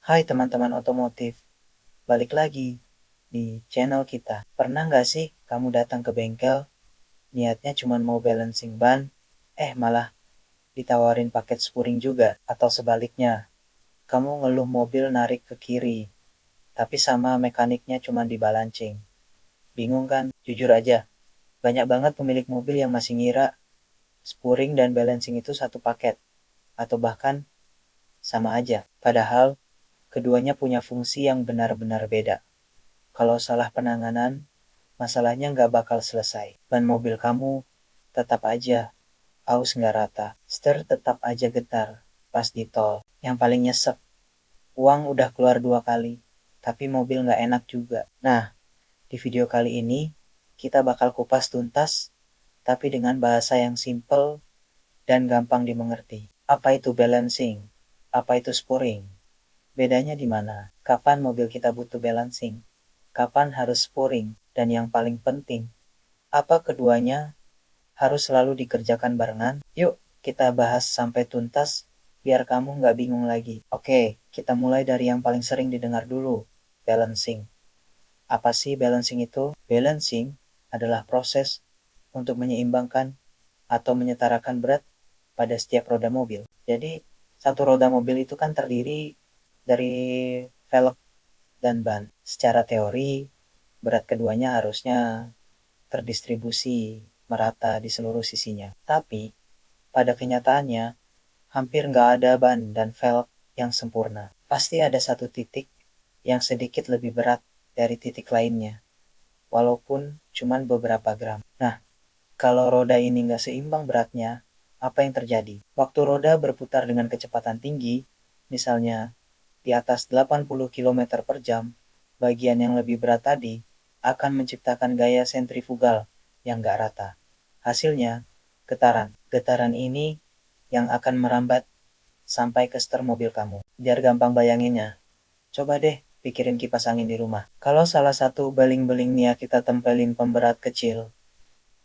Hai teman-teman otomotif, balik lagi di channel kita. Pernah nggak sih kamu datang ke bengkel, niatnya cuma mau balancing ban, malah ditawarin paket spuring juga, atau sebaliknya, kamu ngeluh mobil narik ke kiri, tapi sama mekaniknya cuma dibalancing. Bingung kan? Jujur aja, banyak banget pemilik mobil yang masih ngira spuring dan balancing itu satu paket, atau bahkan sama aja. Padahal, keduanya punya fungsi yang benar-benar beda. Kalau salah penanganan, masalahnya nggak bakal selesai. Ban mobil kamu tetap aja aus nggak rata. Setir tetap aja getar pas di tol. Yang paling nyesek, uang udah keluar 2 kali, tapi mobil nggak enak juga. Nah, di video kali ini, kita bakal kupas tuntas, tapi dengan bahasa yang simple dan gampang dimengerti. Apa itu balancing? Apa itu spuring? Bedanya di mana? Kapan mobil kita butuh balancing? Kapan harus spuring? Dan yang paling penting, apa keduanya harus selalu dikerjakan barengan? Yuk, kita bahas sampai tuntas, biar kamu nggak bingung lagi. Oke, kita mulai dari yang paling sering didengar dulu, balancing. Apa sih balancing itu? Balancing adalah proses untuk menyeimbangkan atau menyetarakan berat pada setiap roda mobil. Jadi, satu roda mobil itu kan terdiri dari velg dan ban. Secara teori, berat keduanya harusnya terdistribusi merata di seluruh sisinya. Tapi, pada kenyataannya, hampir nggak ada ban dan velg yang sempurna. Pasti ada satu titik yang sedikit lebih berat dari titik lainnya, walaupun cuman beberapa gram. Nah, kalau roda ini nggak seimbang beratnya, apa yang terjadi? Waktu roda berputar dengan kecepatan tinggi, misalnya di atas 80 km per jam, bagian yang lebih berat tadi akan menciptakan gaya sentrifugal yang nggak rata. Hasilnya, getaran. Getaran ini yang akan merambat sampai ke setir mobil kamu. Biar gampang bayanginnya, coba deh pikirin kipas angin di rumah. Kalau salah satu beling-belingnya kita tempelin pemberat kecil,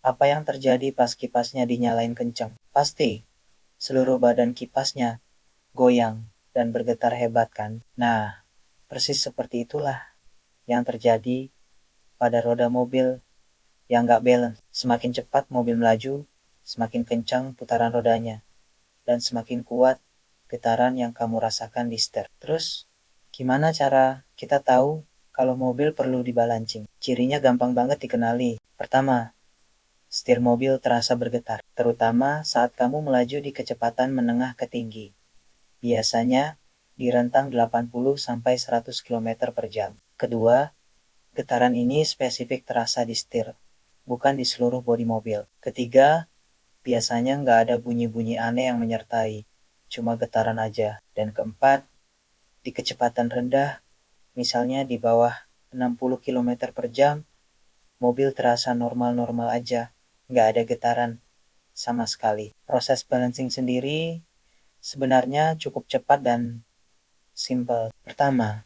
apa yang terjadi pas kipasnya dinyalain kencang? Pasti seluruh badan kipasnya goyang dan bergetar hebat kan? Nah, persis seperti itulah yang terjadi pada roda mobil yang nggak balance. Semakin cepat mobil melaju, semakin kencang putaran rodanya, dan semakin kuat getaran yang kamu rasakan di setir. Terus, gimana cara kita tahu kalau mobil perlu dibalancing? Cirinya gampang banget dikenali. Pertama, setir mobil terasa bergetar, terutama saat kamu melaju di kecepatan menengah ke tinggi. Biasanya di rentang 80-100 km per jam. Kedua, getaran ini spesifik terasa di setir, bukan di seluruh bodi mobil. Ketiga, biasanya nggak ada bunyi-bunyi aneh yang menyertai, cuma getaran aja. Dan keempat, di kecepatan rendah, misalnya di bawah 60 km per jam, mobil terasa normal-normal aja, nggak ada getaran sama sekali. Proses balancing sendiri sebenarnya cukup cepat dan simple. Pertama,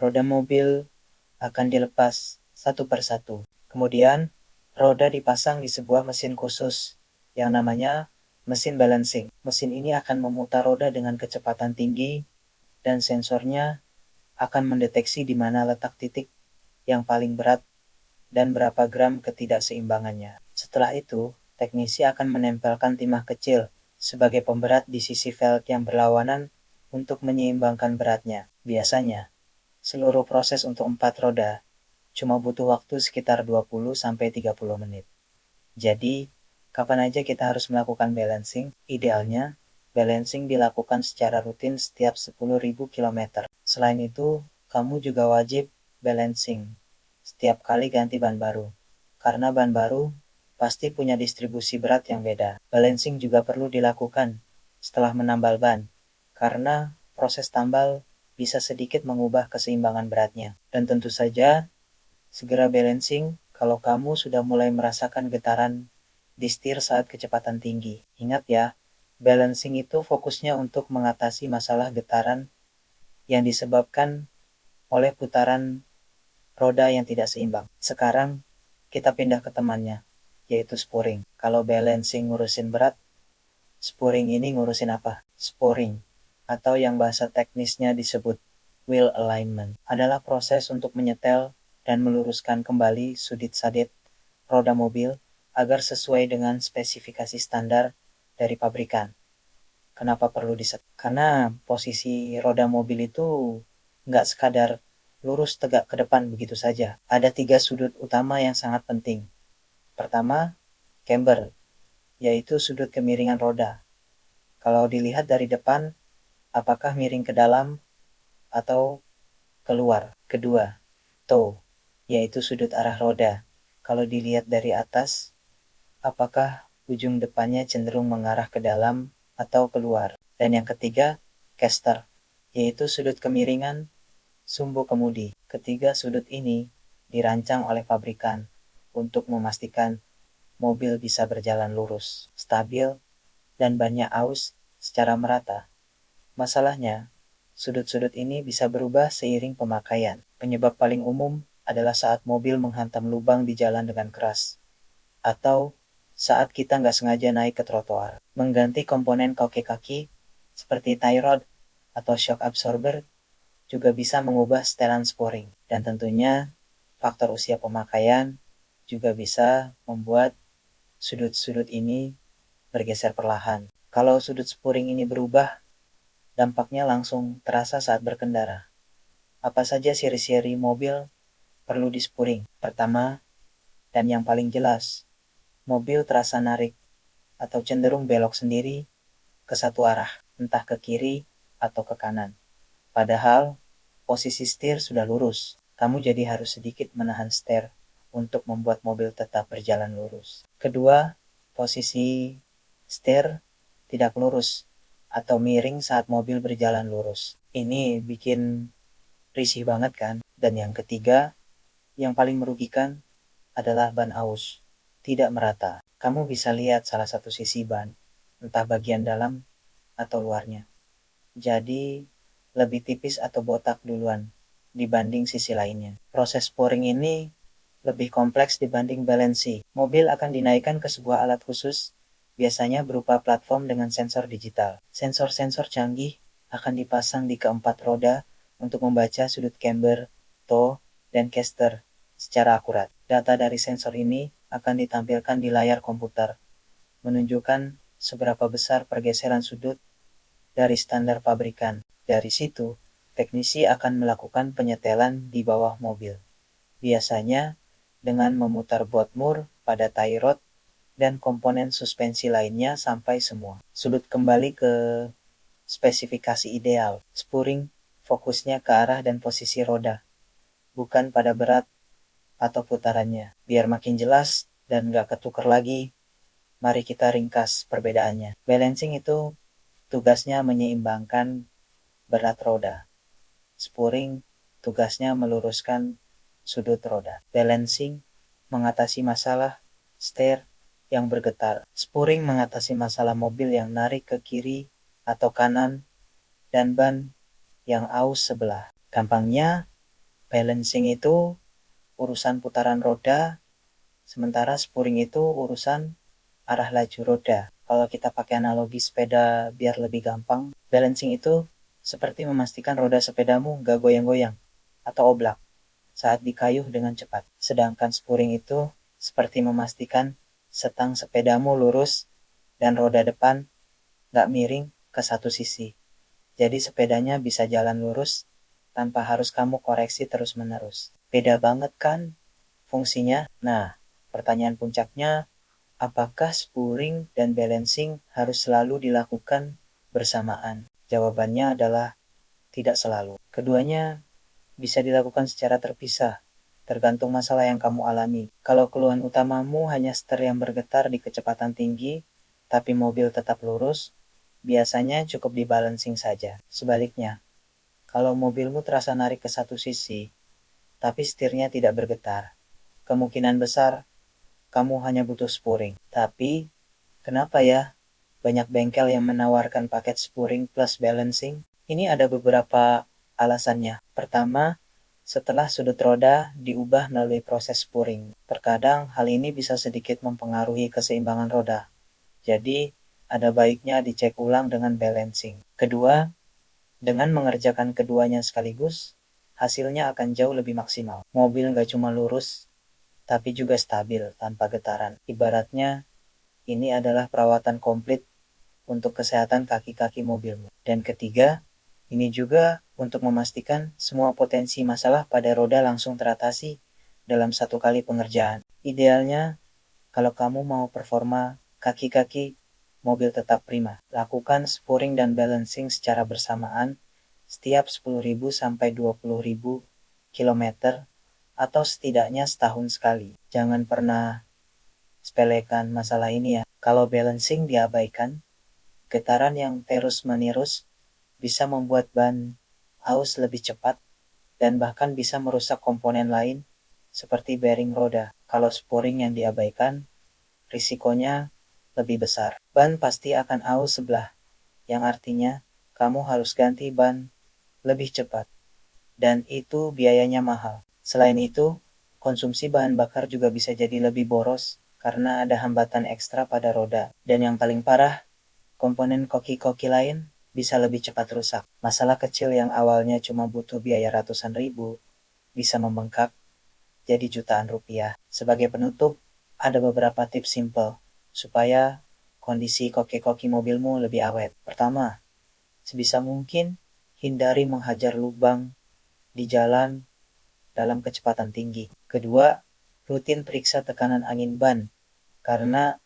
roda mobil akan dilepas satu persatu. Kemudian, roda dipasang di sebuah mesin khusus yang namanya mesin balancing. Mesin ini akan memutar roda dengan kecepatan tinggi dan sensornya akan mendeteksi di mana letak titik yang paling berat dan berapa gram ketidakseimbangannya. Setelah itu, teknisi akan menempelkan timah kecil sebagai pemberat di sisi velg yang berlawanan untuk menyeimbangkan beratnya. Biasanya, seluruh proses untuk 4 roda cuma butuh waktu sekitar 20-30 menit. Jadi, kapan aja kita harus melakukan balancing? Idealnya, balancing dilakukan secara rutin setiap 10.000 km. Selain itu, kamu juga wajib balancing setiap kali ganti ban baru. Karena ban baru pasti punya distribusi berat yang beda. Balancing juga perlu dilakukan setelah menambal ban, karena proses tambal bisa sedikit mengubah keseimbangan beratnya. Dan tentu saja, segera balancing kalau kamu sudah mulai merasakan getaran di setir saat kecepatan tinggi. Ingat ya, balancing itu fokusnya untuk mengatasi masalah getaran yang disebabkan oleh putaran roda yang tidak seimbang. Sekarang kita pindah ke temannya, yaitu spuring. Kalau balancing ngurusin berat, spuring ini ngurusin apa? Spuring, atau yang bahasa teknisnya disebut Wheel alignment adalah proses untuk menyetel dan meluruskan kembali sudut-sadet roda mobil agar sesuai dengan spesifikasi standar dari pabrikan. Kenapa perlu disetel? Karena posisi roda mobil itu nggak sekadar lurus tegak ke depan begitu saja. Ada 3 sudut utama yang sangat penting. Pertama, camber, yaitu sudut kemiringan roda. Kalau dilihat dari depan, apakah miring ke dalam atau keluar? Kedua, toe, yaitu sudut arah roda. Kalau dilihat dari atas, apakah ujung depannya cenderung mengarah ke dalam atau keluar? Dan yang ketiga, caster, yaitu sudut kemiringan sumbu kemudi. Ketiga sudut ini dirancang oleh pabrikan untuk memastikan mobil bisa berjalan lurus, stabil, dan bannya aus secara merata. Masalahnya, sudut-sudut ini bisa berubah seiring pemakaian. Penyebab paling umum adalah saat mobil menghantam lubang di jalan dengan keras, atau saat kita nggak sengaja naik ke trotoar. Mengganti komponen kaki seperti tie rod atau shock absorber juga bisa mengubah setelan sporing. Dan tentunya faktor usia pemakaian juga bisa membuat sudut-sudut ini bergeser perlahan. Kalau sudut sporing ini berubah, dampaknya langsung terasa saat berkendara. Apa saja seri-seri mobil perlu di sporing? Pertama, dan yang paling jelas, mobil terasa narik atau cenderung belok sendiri ke satu arah, entah ke kiri atau ke kanan. Padahal posisi setir sudah lurus. Kamu jadi harus sedikit menahan setir untuk membuat mobil tetap berjalan lurus. Kedua, posisi setir tidak lurus atau miring saat mobil berjalan lurus. Ini bikin risih banget kan? Dan yang ketiga, yang paling merugikan adalah ban aus. Tidak merata. Kamu bisa lihat salah satu sisi ban, entah bagian dalam atau luarnya. Jadi, lebih tipis atau botak duluan dibanding sisi lainnya. Proses pouring ini lebih kompleks dibanding balancing. Mobil akan dinaikkan ke sebuah alat khusus, biasanya berupa platform dengan sensor digital. Sensor-sensor canggih akan dipasang di keempat roda untuk membaca sudut camber, toe, dan caster secara akurat. Data dari sensor ini akan ditampilkan di layar komputer, menunjukkan seberapa besar pergeseran sudut dari standar pabrikan. Dari situ, teknisi akan melakukan penyetelan di bawah mobil. Biasanya dengan memutar bolt mur pada tie rod dan komponen suspensi lainnya sampai semua sudut kembali ke spesifikasi ideal. Spurring fokusnya ke arah dan posisi roda, bukan pada berat atau putarannya. Biar makin jelas dan gak ketuker lagi, mari kita ringkas perbedaannya. Balancing itu tugasnya menyeimbangkan berat roda. Spurring tugasnya meluruskan sudut roda. Balancing mengatasi masalah setir yang bergetar. Spurring mengatasi masalah mobil yang narik ke kiri atau kanan dan ban yang aus sebelah. Gampangnya, balancing itu urusan putaran roda, sementara spurring itu urusan arah laju roda. Kalau kita pakai analogi sepeda biar lebih gampang, balancing itu seperti memastikan roda sepedamu gak goyang-goyang atau oblak saat dikayuh dengan cepat. Sedangkan spurring itu seperti memastikan setang sepedamu lurus dan roda depan gak miring ke satu sisi. Jadi sepedanya bisa jalan lurus tanpa harus kamu koreksi terus-menerus. Beda banget kan fungsinya? Nah, pertanyaan puncaknya, apakah spurring dan balancing harus selalu dilakukan bersamaan? Jawabannya adalah tidak selalu. Keduanya bisa dilakukan secara terpisah, tergantung masalah yang kamu alami. Kalau keluhan utamamu hanya setir yang bergetar di kecepatan tinggi, tapi mobil tetap lurus, biasanya cukup dibalancing saja. Sebaliknya, kalau mobilmu terasa narik ke satu sisi, tapi setirnya tidak bergetar, kemungkinan besar kamu hanya butuh spurring. Tapi, kenapa ya banyak bengkel yang menawarkan paket spurring plus balancing? Ini ada beberapa alasannya. Pertama, setelah sudut roda diubah melalui proses spurring. Terkadang hal ini bisa sedikit mempengaruhi keseimbangan roda. Jadi, ada baiknya dicek ulang dengan balancing. Kedua, Dengan mengerjakan keduanya sekaligus, hasilnya akan jauh lebih maksimal. Mobil nggak cuma lurus, tapi juga stabil tanpa getaran. Ibaratnya, ini adalah perawatan komplit untuk kesehatan kaki-kaki mobilmu. Dan ketiga, ini juga untuk memastikan semua potensi masalah pada roda langsung teratasi dalam satu kali pengerjaan. Idealnya, kalau kamu mau performa kaki-kaki mobil tetap prima, lakukan spurring dan balancing secara bersamaan setiap 10.000 sampai 20.000 kilometer atau setidaknya setahun sekali. Jangan pernah sepelekan masalah ini ya. Kalau balancing diabaikan, getaran yang terus-menerus bisa membuat ban aus lebih cepat dan bahkan bisa merusak komponen lain seperti bearing roda. Kalau spurring yang diabaikan, risikonya lebih besar. Ban pasti akan aus sebelah, yang artinya kamu harus ganti ban lebih cepat. Dan itu biayanya mahal. Selain itu, konsumsi bahan bakar juga bisa jadi lebih boros karena ada hambatan ekstra pada roda. Dan yang paling parah, komponen koki-koki lain bisa lebih cepat rusak. Masalah kecil yang awalnya cuma butuh biaya ratusan ribu, bisa membengkak jadi jutaan rupiah. Sebagai penutup, ada beberapa tips simple supaya kondisi koki-koki mobilmu lebih awet. Pertama, sebisa mungkin hindari menghajar lubang di jalan dalam kecepatan tinggi. Kedua, rutin periksa tekanan angin ban, karena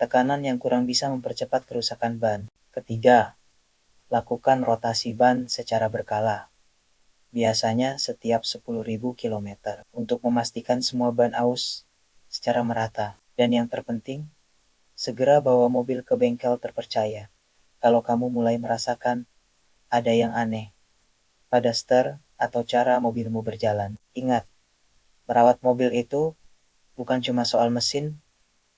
tekanan yang kurang bisa mempercepat kerusakan ban. Ketiga, lakukan rotasi ban secara berkala, biasanya setiap 10.000 km, untuk memastikan semua ban aus secara merata. Dan yang terpenting, segera bawa mobil ke bengkel terpercaya kalau kamu mulai merasakan ada yang aneh pada setir atau cara mobilmu berjalan. Ingat, merawat mobil itu bukan cuma soal mesin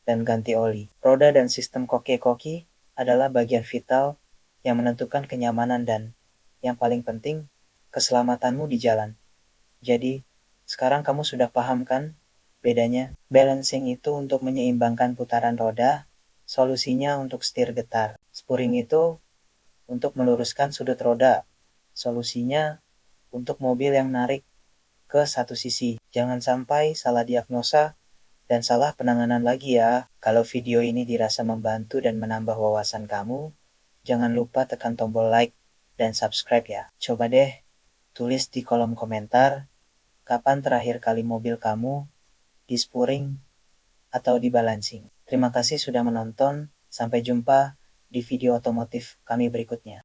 dan ganti oli. Roda dan sistem koki-koki adalah bagian vital yang menentukan kenyamanan dan, yang paling penting, keselamatanmu di jalan. Jadi, sekarang kamu sudah paham kan bedanya? Balancing itu untuk menyeimbangkan putaran roda, solusinya untuk setir getar. Spurring itu untuk meluruskan sudut roda, solusinya untuk mobil yang narik ke satu sisi. Jangan sampai salah diagnosa dan salah penanganan lagi ya. Kalau video ini dirasa membantu dan menambah wawasan kamu, jangan lupa tekan tombol like dan subscribe ya. Coba deh tulis di kolom komentar kapan terakhir kali mobil kamu di spurring atau di balancing. Terima kasih sudah menonton. Sampai jumpa di video otomotif kami berikutnya.